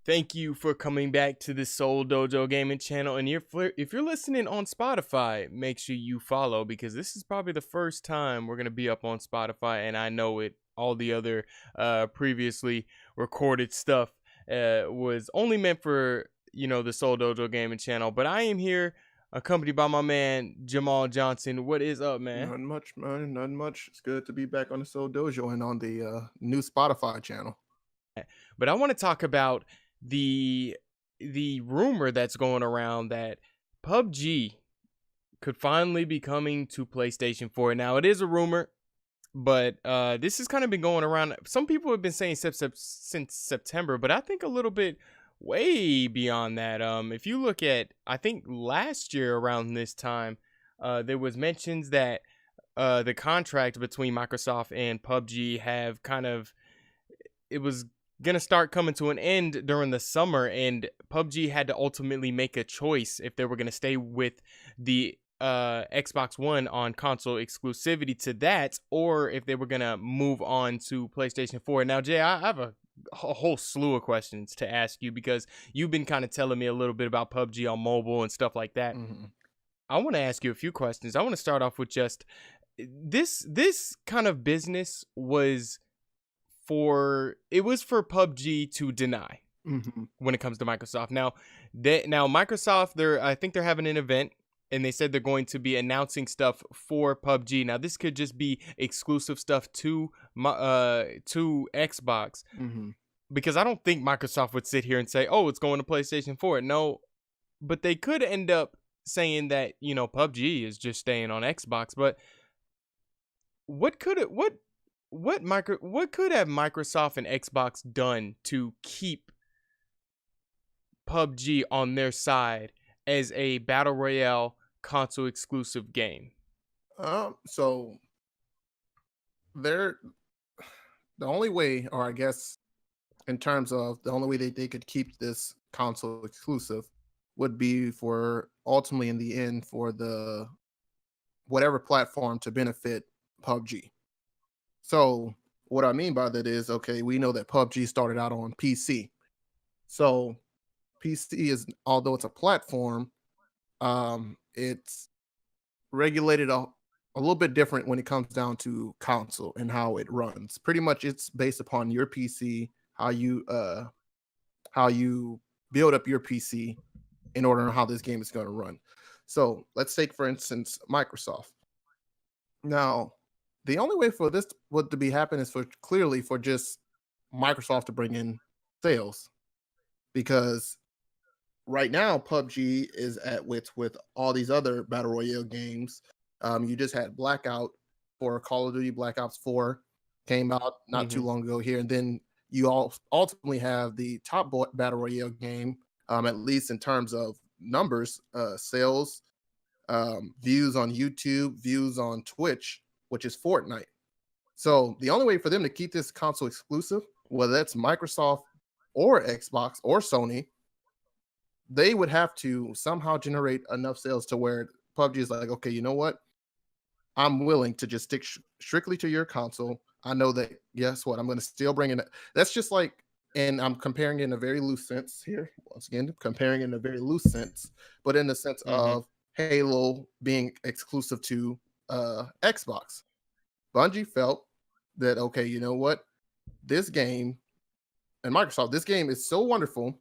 Thank you for coming back to the Soul Dojo Gaming channel. And if you're listening on Spotify, make sure you follow because this is probably the first time we're gonna be up on Spotify. And I know it. All the other previously recorded stuff was only meant for the Soul Dojo Gaming channel. But I am here accompanied by my man Jamal Johnson. What is up, man? Not much, man. Not much. It's good to be back on the Soul Dojo and on the new Spotify channel. But I want to talk about the rumor that's going around that PUBG could finally be coming to PlayStation 4. Now, it is a rumor, but this has kind of been going around. Some people have been saying since September, but I think a little bit way beyond that. If you look at, I think last year around this time, there was mentions that the contract between Microsoft and PUBG have it was gonna start coming to an end during the summer, and PUBG had to ultimately make a choice if they were gonna stay with the Xbox One on console exclusivity to that, or if they were gonna move on to PlayStation 4. Now, Jay, I have a whole slew of questions to ask you because you've been kind of telling me a little bit about PUBG on mobile and stuff like that. I want to ask you a few questions. I want to start off with just this kind of business was for PUBG to deny when it comes to Microsoft. Now Microsoft, I think they're having an event, and they said they're going to be announcing stuff for PUBG. Now this could just be exclusive stuff to Xbox, because I don't think Microsoft would sit here and say, "Oh, it's going to PlayStation 4." No, but they could end up saying that PUBG is just staying on Xbox. But what could have Microsoft and Xbox done to keep PUBG on their side as a battle royale console exclusive game? So they're the only way, or I guess in terms of the only way they could keep this console exclusive would be for ultimately in the end for the whatever platform to benefit PUBG. So what I mean by that is, okay, we know that PUBG started out on PC. So PC is, although it's a platform, it's regulated a little bit different when it comes down to console and how it runs. Pretty much it's based upon your PC, how you build up your PC in order on how this game is going to run. So let's take, for instance, Microsoft. Now, the only way for this would to be happen is for just Microsoft to bring in sales, because right now PUBG is at wits with all these other battle royale games. You just had Blackout for Call of Duty. Black Ops 4 came out not too long ago here, and then you all ultimately have the top battle royale game, at least in terms of numbers, sales, views on YouTube, views on Twitch, which is Fortnite. So the only way for them to keep this console exclusive, whether that's Microsoft or Xbox or Sony, they would have to somehow generate enough sales to where PUBG is like, okay, you know what? I'm willing to just stick strictly to your console. I know that, guess what? I'm going to still bring in. That's just like, and I'm comparing it in a very loose sense here. Once again, comparing it in a very loose sense, but in the sense of Halo being exclusive to Xbox. Bungie felt that, okay, you know what? This game, and Microsoft, this game is so wonderful.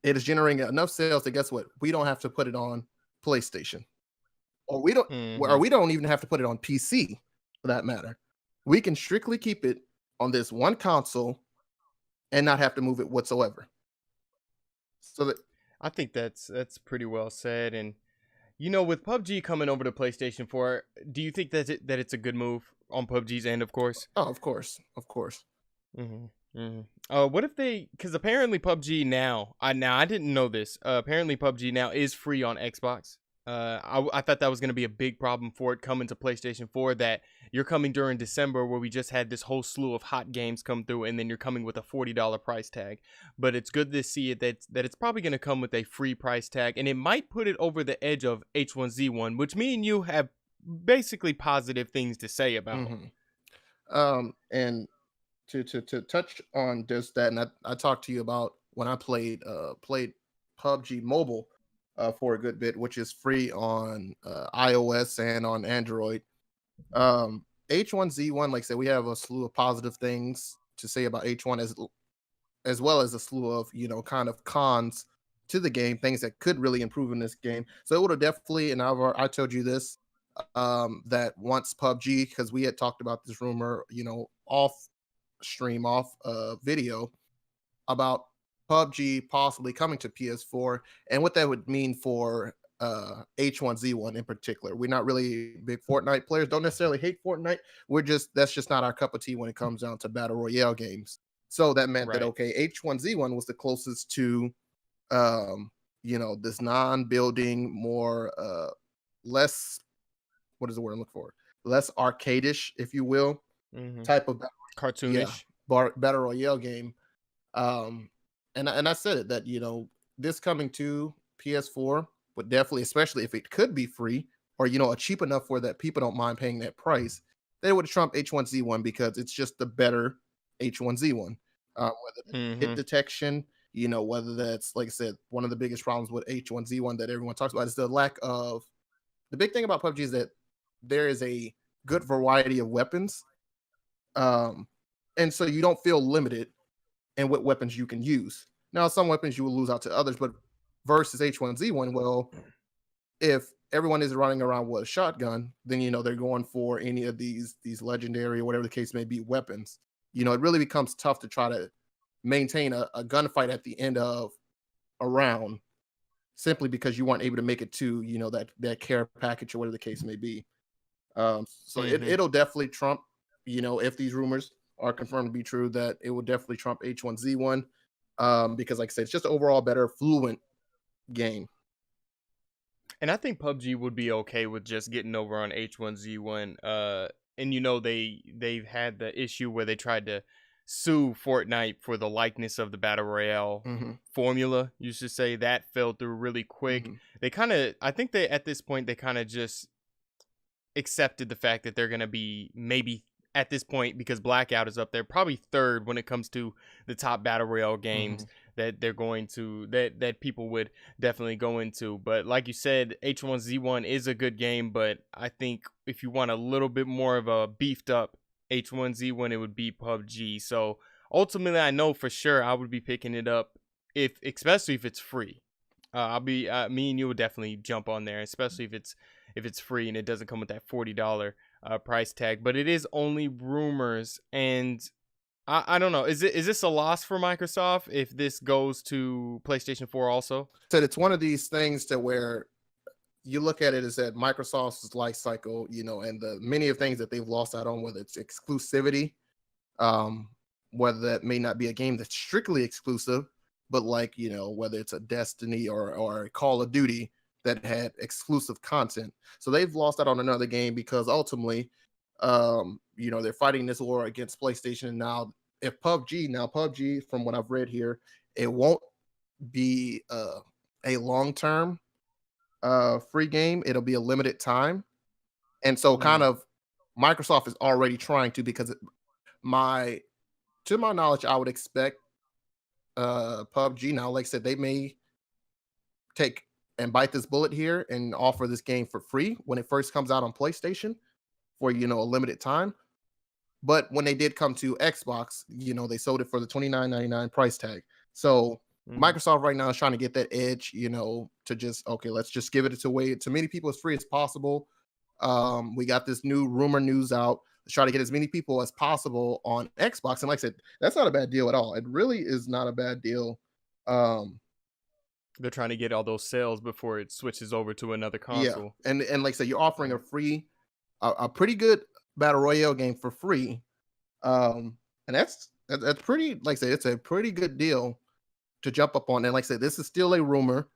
It is generating enough sales that, guess what? We don't have to put it on PlayStation, or we don't even have to put it on PC for that matter. We can strictly keep it on this one console and not have to move it whatsoever. So that, I think that's pretty well said. And with PUBG coming over to PlayStation 4, do you think that it's a good move on PUBG's end? Of course. Oh, of course. What if because apparently PUBG now, I didn't know this. Apparently PUBG now is free on Xbox. I thought that was going to be a big problem for it coming to PlayStation 4, that you're coming during December where we just had this whole slew of hot games come through, and then you're coming with a $40 price tag. But it's good to see it that it's probably going to come with a free price tag, and it might put it over the edge of H1Z1, which me and you have basically positive things to say about. And to touch on just that, and I talked to you about when I played PUBG Mobile for a good bit, which is free on iOS and on Android. H1Z1, like I said, we have a slew of positive things to say about H1 as well as a slew of kind of cons to the game, things that could really improve in this game. So it would have definitely, and I told you this, that once PUBG, because we had talked about this rumor, off stream, off video about PUBG possibly coming to PS4 and what that would mean for H1Z1 in particular. We're not really big Fortnite players, don't necessarily hate Fortnite. That's just not our cup of tea when it comes down to battle royale games. So that meant that Right. okay, H1Z1 was the closest to this non-building, more less, what is the word I'm looking for? Less arcadish, if you will, Mm-hmm. type of yeah, Cartoonish. battle royale game. Um, and I said it that this coming to PS4 would definitely, especially if it could be free or a cheap enough where that people don't mind paying that price, they would trump H1Z1 because it's just the better H1Z1. Whether that's hit Mm-hmm. detection, whether that's, like I said, one of the biggest problems with H1Z1 that everyone talks about is the lack of. The big thing about PUBG is that there is a good variety of weapons, um, and so you don't feel limited in what weapons you can use. Now, some weapons you will lose out to others, but versus H1Z1, well, if everyone is running around with a shotgun, then they're going for any of these legendary or whatever the case may be weapons. It really becomes tough to try to maintain a gunfight at the end of a round simply because you weren't able to make it to that care package or whatever the case may be. So Mm-hmm. it'll definitely trump, if these rumors are confirmed to be true, that it will definitely trump H1Z1, because like I said, it's just an overall better fluent game. And I think PUBG would be okay with just getting over on H1Z1. And they've had the issue where they tried to sue Fortnite for the likeness of the battle royale Mm-hmm, formula. You should say that fell through really quick. mm-hmm, I think they at this point they kind of just accepted the fact that they're going to be maybe at this point, because Blackout is up there probably third when it comes to the top battle royale mm-hmm. games that they're going to that people would definitely go into. But like you said, H1Z1 is a good game, but I think if you want a little bit more of a beefed up H1Z1, it would be PUBG. So ultimately, I know for sure I would be picking it up, if especially if it's free. Me and you would definitely jump on there, especially if it's free and it doesn't come with that $40 price tag. But it is only rumors, and I don't know. Is this a loss for Microsoft if this goes to PlayStation 4 also? So it's one of these things to where you look at it as that Microsoft's life cycle, and the many of things that they've lost out on, whether it's exclusivity, um, whether that may not be a game that's strictly exclusive, but like whether it's a Destiny or Call of Duty that had exclusive content. So they've lost out on another game because ultimately, they're fighting this war against PlayStation. And now, if PUBG, from what I've read here, it won't be a long term free game. It'll be a limited time, and so kind Mm, of Microsoft is already trying to, because my to my knowledge, I would expect PUBG now. Like I said, they may take and bite this bullet here and offer this game for free when it first comes out on PlayStation for a limited time. But when they did come to Xbox, they sold it for the $29.99 price tag. So mm-hmm. Microsoft right now is trying to get that edge, to just okay, let's just give it away to many people as free as possible. We got this new rumor news out. Let's try to get as many people as possible on Xbox. And like I said, that's not a bad deal at all. It really is not a bad deal. Um, They're trying to get all those sales before it switches over to another yeah, console. and like I said, you're offering a pretty good battle royale game for free. And that's pretty. Like I said, it's a pretty good deal to jump up on. And like I said, this is still a rumor.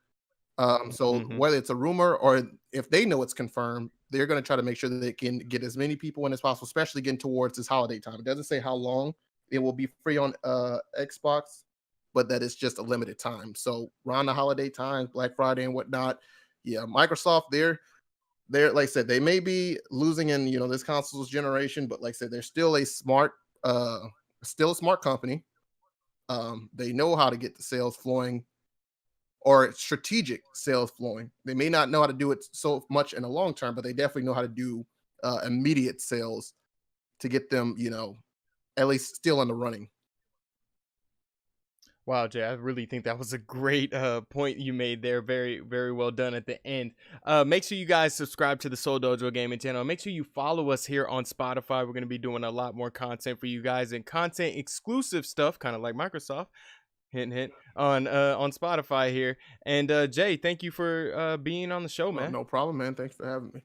So Mm-hmm. whether it's a rumor or if they know it's confirmed, they're going to try to make sure that they can get as many people in as possible, especially getting towards this holiday time. It doesn't say how long it will be free on Xbox, but that it's just a limited time. So around the holiday time, Black Friday and whatnot, yeah, Microsoft, they're like I said, they may be losing in this consoles generation, but like I said, they're still a still a smart company. They know how to get the sales flowing, or strategic sales flowing. They may not know how to do it so much in the long term, but they definitely know how to do immediate sales to get them, at least still in the running. Wow, Jay, I really think that was a great point you made there. Very, very well done at the end. Make sure you guys subscribe to the Soul Dojo Gaming channel. Make sure you follow us here on Spotify. We're going to be doing a lot more content for you guys, and content exclusive stuff, kind of like Microsoft. Hint, hint, on Spotify here. And Jay, thank you for being on the show, man. No problem, man. Thanks for having me.